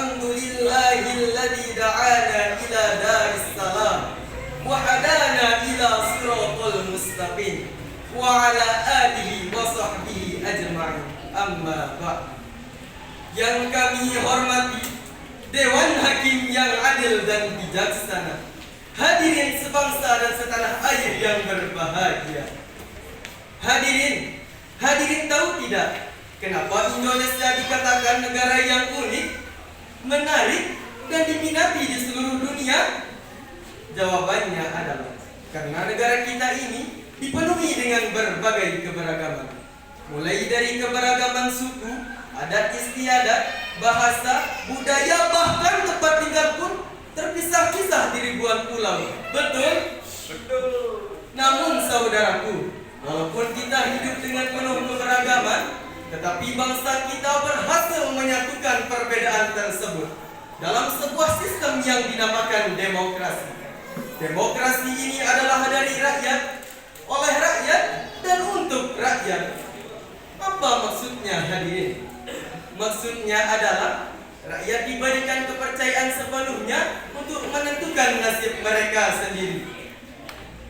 alhamdulillahilladzi da'ana ila daris salam wa hadana ila siratal mustaqim wa ala alihi wa sahbihi ajma'in. Amma ba'd. Yang kami hormati Dewan Hakim yang adil dan bijaksana, hadirin sebangsa dan setanah air yang berbahagia. Hadirin tahu tidak kenapa Indonesia dikatakan negara yang unik, menarik, dan diminati di seluruh dunia? Jawabannya adalah karena negara kita ini dipenuhi dengan berbagai keberagaman. Mulai dari keberagaman suku, adat istiadat, bahasa, budaya, bahkan tempat tinggal pun terpisah-pisah di ribuan pulau. Betul? Betul. Namun saudaraku, walaupun kita hidup dengan penuh keberagaman, tetapi bangsa kita berhasil menyatukan perbedaan tersebut dalam sebuah sistem yang dinamakan demokrasi. Demokrasi ini adalah dari rakyat, oleh rakyat, dan untuk rakyat. Apa maksudnya, hadirin? Maksudnya adalah rakyat diberikan kepercayaan sepenuhnya untuk menentukan nasib mereka sendiri.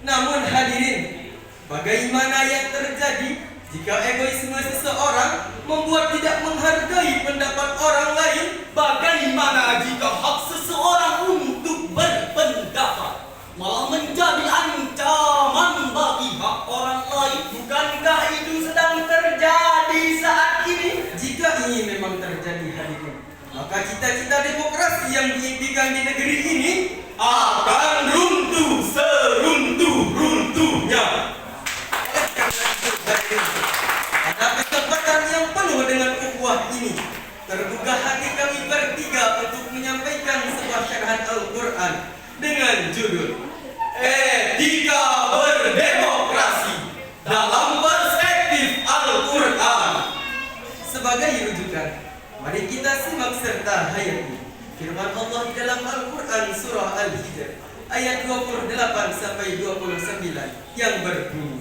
Namun hadirin, bagaimana yang terjadi jika egoisme seseorang membuat tidak menghargai pendapat orang lain? Bagaimana jika hak seseorang untuk berpendapat malah menjadi ancaman bagi hak orang lain? Bukankah itu sedang terjadi saat ini? Jika ini memang terjadi, hadirin, maka cita-cita demokrasi yang diimpikan di negeri ini akan runtuh seruntuh-runtuhnya. Pada kesempatan yang penuh dengan ukhuwah ini, tergugah hati kami bertiga untuk menyampaikan sebuah syarahan Al-Quran dengan judul Etika Berdemokrasi dalam Perspektif Al-Quran. Sebagai rujukan, mari kita simak serta hayati firman Allah di dalam Al-Quran surah Al-Hijr ayat 28 sampai 29 yang berbunyi: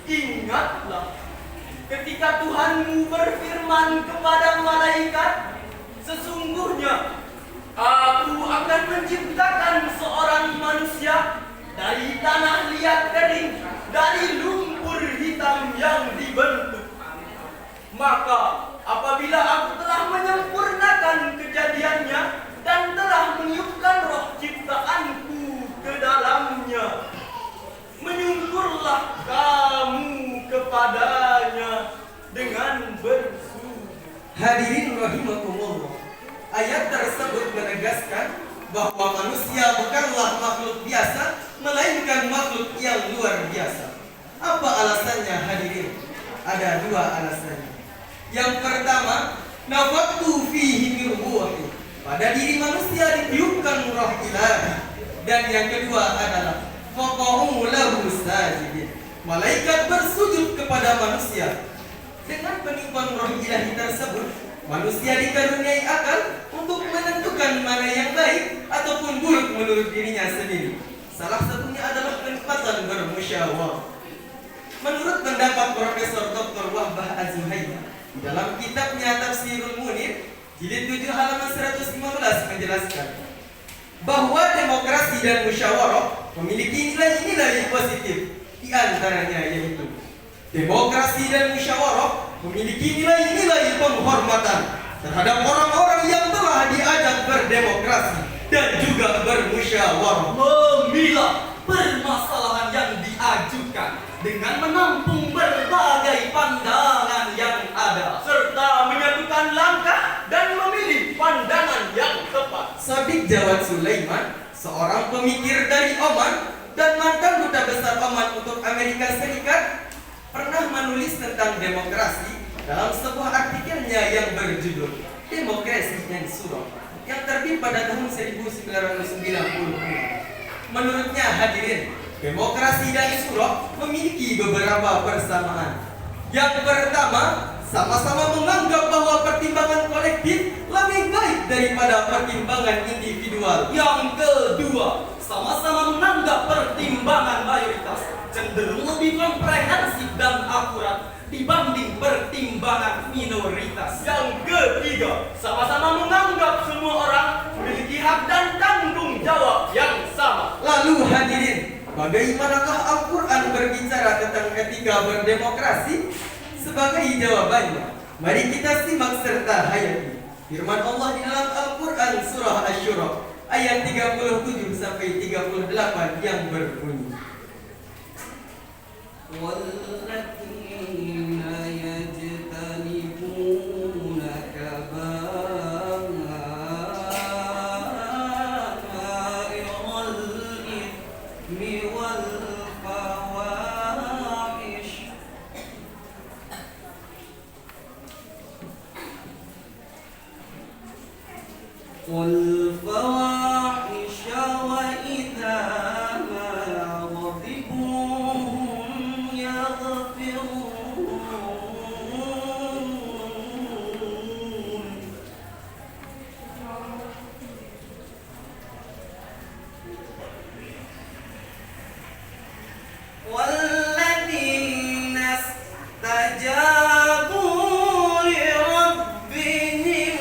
Ingatlah ketika Tuhanmu berfirman kepada malaikat, sesungguhnya Aku akan menciptakan seorang manusia dari tanah liat kering, dari lumpur hitam yang dibentuk. Maka apabila aku telah menyempurnakan kejadiannya, ayat tersebut menegaskan bahwa manusia bukanlah makhluk biasa, melainkan makhluk yang luar biasa. Apa alasannya hadirin? Ada dua alasannya. Yang pertama, nafaktu fihi min ruhi. Pada diri manusia ditiupkan roh ilahi. Dan yang kedua adalah faqa'u lahu sajidin. Malaikat bersujud kepada manusia. Dengan peniupan roh ilahi tersebut, manusia dikaruniai akal untuk menentukan mana yang baik ataupun buruk menurut dirinya sendiri. Salah satunya adalah penempatan bermusyawarah. Menurut pendapat Profesor Dr. Wahbah Az-Zuhaili, di dalam kitabnya Tafsirul Munir, jilid 7 halaman 115 menjelaskan bahwa demokrasi dan musyawarah memiliki nilai-nilai positif. Di antaranya yaitu demokrasi dan musyawarah memiliki nilai-nilai penghormatan terhadap orang-orang yang telah diajak berdemokrasi dan juga bermusyawarah, memilah permasalahan yang diajukan dengan menampung berbagai pandangan yang ada serta menyatukan langkah dan memilih pandangan yang tepat. Sadiq Jawad Sulaiman, seorang pemikir dari Oman dan mantan duta besar Oman untuk Amerika Serikat, pernah menulis tentang demokrasi dalam sebuah artikelnya yang berjudul Demokrasi dan Surah yang terbit pada tahun 1990. Menurutnya hadirin, demokrasi dan surah memiliki beberapa persamaan. Yang pertama, sama-sama menganggap bahwa pertimbangan kolektif lebih baik daripada pertimbangan individual. Yang kedua, sama-sama menganggap pertimbangan mayoritas cenderung lebih komprehensif dan akurat dibanding pertimbangan minoritas. Yang ketiga, sama-sama menganggap semua orang memiliki hak dan tanggung jawab yang sama. Lalu hadirin, bagaimanakah Al-Quran berbicara tentang etika berdemokrasi? Sebagai jawabannya, mari kita simak serta hayati firman Allah di dalam Al-Quran surah Asy-Syura ayat 37 sampai 38 yang berbunyi, walladzina yajtanibuna kaba'irul itsmi wal fawahish wa idza ma ghadibu والذين استجابوا لربهم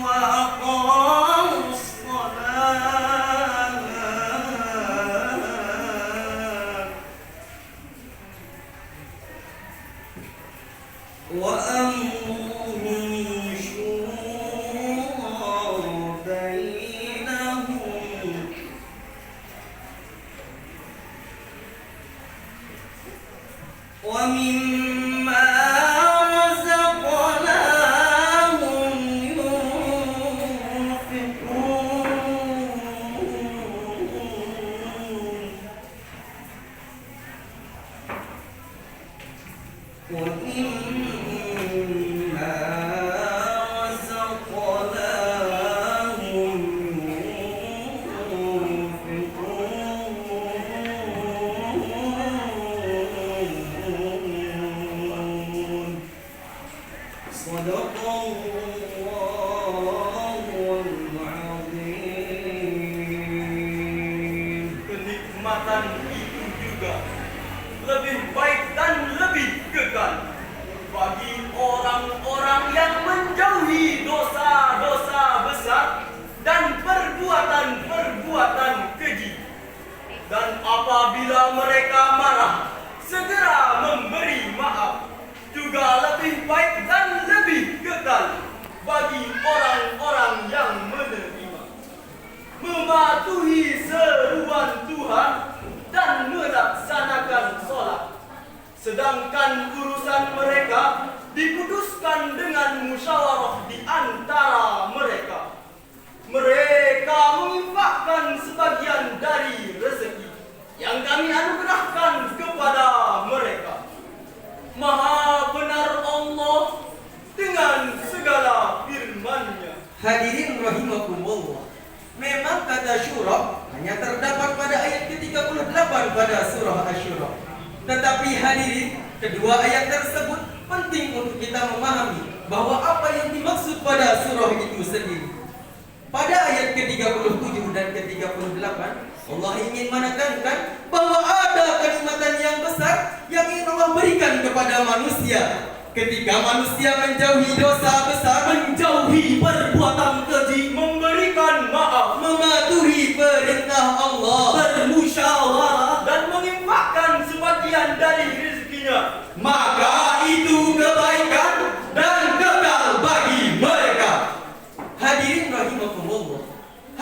وأقاموا الصلاة وأمرهم شورى بينهم ومما رزقناهم ينفقون ومما رزقناهم ينفقون صدق الله العظيم. Kenikmatan itu juga lebih baik dan lebih kekal bagi orang-orang yang menjauhi dosa-dosa besar dan perbuatan-perbuatan keji. Dan apabila mereka marah, segera memberi maaf. Juga lebih baik dan lebih kekal bagi orang-orang yang menerima, mematuhi seruan Tuhan dan melaksanakan sholat. Sedangkan urusan mereka diputuskan dengan musyawarah di antara mereka. kata syura hanya terdapat pada ayat ke-38 pada surah Asy-Syura. Tetapi hadirin, kedua ayat tersebut penting untuk kita memahami bahwa apa yang dimaksud pada surah itu sendiri. Pada ayat ke-37 dan ke-38, Allah ingin menekankan bahwa ada kenikmatan yang besar yang ingin Allah berikan kepada manusia. Ketika manusia menjauhi dosa besar, menjauhi perbuatan keji, memberikan maaf, mematuhi perintah Allah, bermusyawarah dan menginfakkan sebagian dari rezekinya, maka itu kebaikan dan kekal bagi mereka. Hadirin rahimakumullah,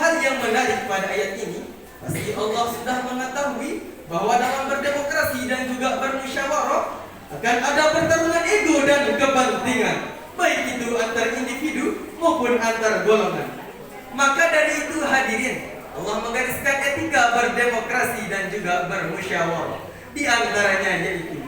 hal yang menarik pada ayat ini, pasti Allah sudah mengetahui bahwa dalam berdemokrasi dan juga bermusyawarah akan ada pertarungan ego dan kepentingan, baik itu antar individu maupun antar golongan. Maka dari itu hadirin, Allah menggariskan etika berdemokrasi dan juga bermusyawarah. Di antaranya yaitu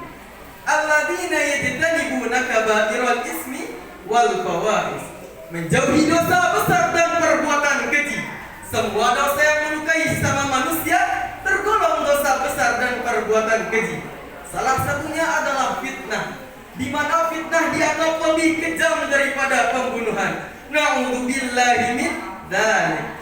alladzina yajtanibuna kaba'iral ismi wal fawahish, menjauhi dosa besar dan perbuatan keji. Semua dosa yang melukai sama manusia tergolong dosa besar dan perbuatan keji. Salah satunya adalah fitnah, di mana fitnah dianggap lebih kejam daripada pembunuhan. Na'udzubillahi min dzalik.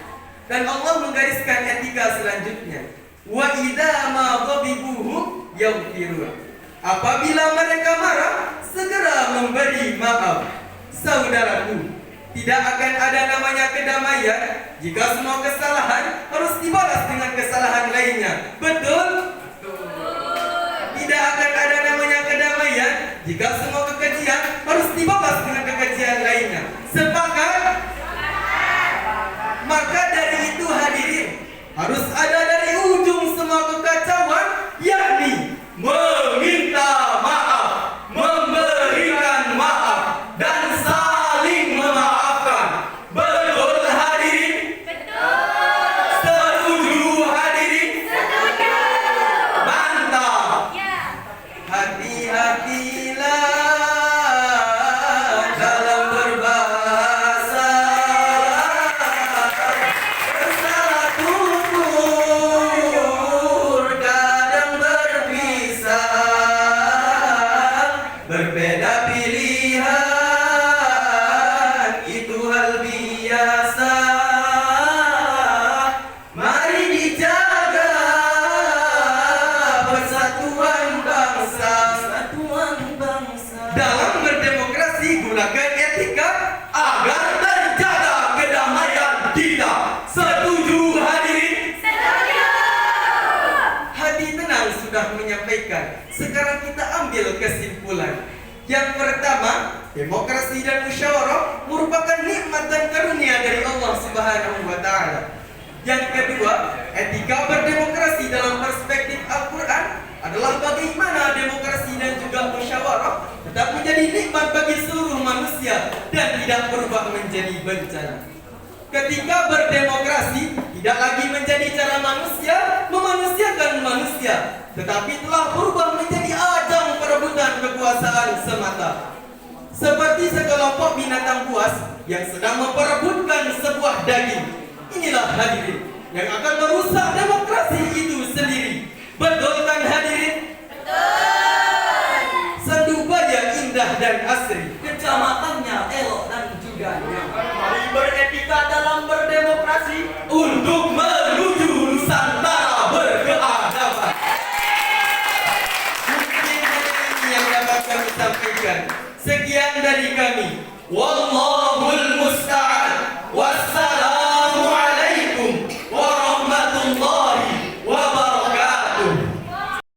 Dan Allah menggariskan etika selanjutnya. Wa idza ma ghadibuhum yaghfirun. Apabila mereka marah, segera memberi maaf. Saudaraku, tidak akan ada namanya kedamaian jika semua kesalahan harus dibalas dengan kesalahan lainnya. Betul? Tidak akan ada namanya kedamaian jika semua kekejian harus dibalas dengan kekejian lainnya. Sepakat? Maka dari itu hadirin, harus ada dari ujung semua kekacauan, yakni meminta maaf, memberikan maaf, dan saling memaafkan. Betul hadirin? Betul. Setuju hadirin? Setuju. Mantap. Ya. Hati-hatilah dalam berbahasa, bersalah tutur kadang berpisah, berbeda pilihan itu hal biasa. Mari dijaga persatuan bangsa. Dalam berdemokrasi gunakan etika agar terjaga kedamaian kita. Setuju hadirin? Setuju. Hadi Tenang sudah menyampaikan. Sekarang kita ambil kesimpulan. Yang pertama, demokrasi dan musyawarah merupakan nikmat dan karunia dari Allah Subhanahu wa taala. Yang kedua, etika berdemokrasi dalam perspektif Al-Qur'an adalah bagaimana demokrasi dan juga musyawarah tetap menjadi nikmat bagi seluruh manusia dan tidak berubah menjadi bencana. Ketika berdemokrasi tidak lagi menjadi cara manusia memanusiakan manusia, tetapi telah berubah menjadi ajang perebutan kekuasaan semata. Seperti sekelompok binatang buas yang sedang memperebutkan sebuah daging. Inilah hadirin yang akan merusak demokrasi itu sendiri. Betul kan hadirin? Betul. Sendu Baya indah dan asri, kecamatannya elok dan juga nyaman. Mari beretika dalam berdemokrasi untuk menuju Nusantara berkeadaban. Mungkin hanya ini yang dapat kami sampaikan. Sekian dari kami. Wallahu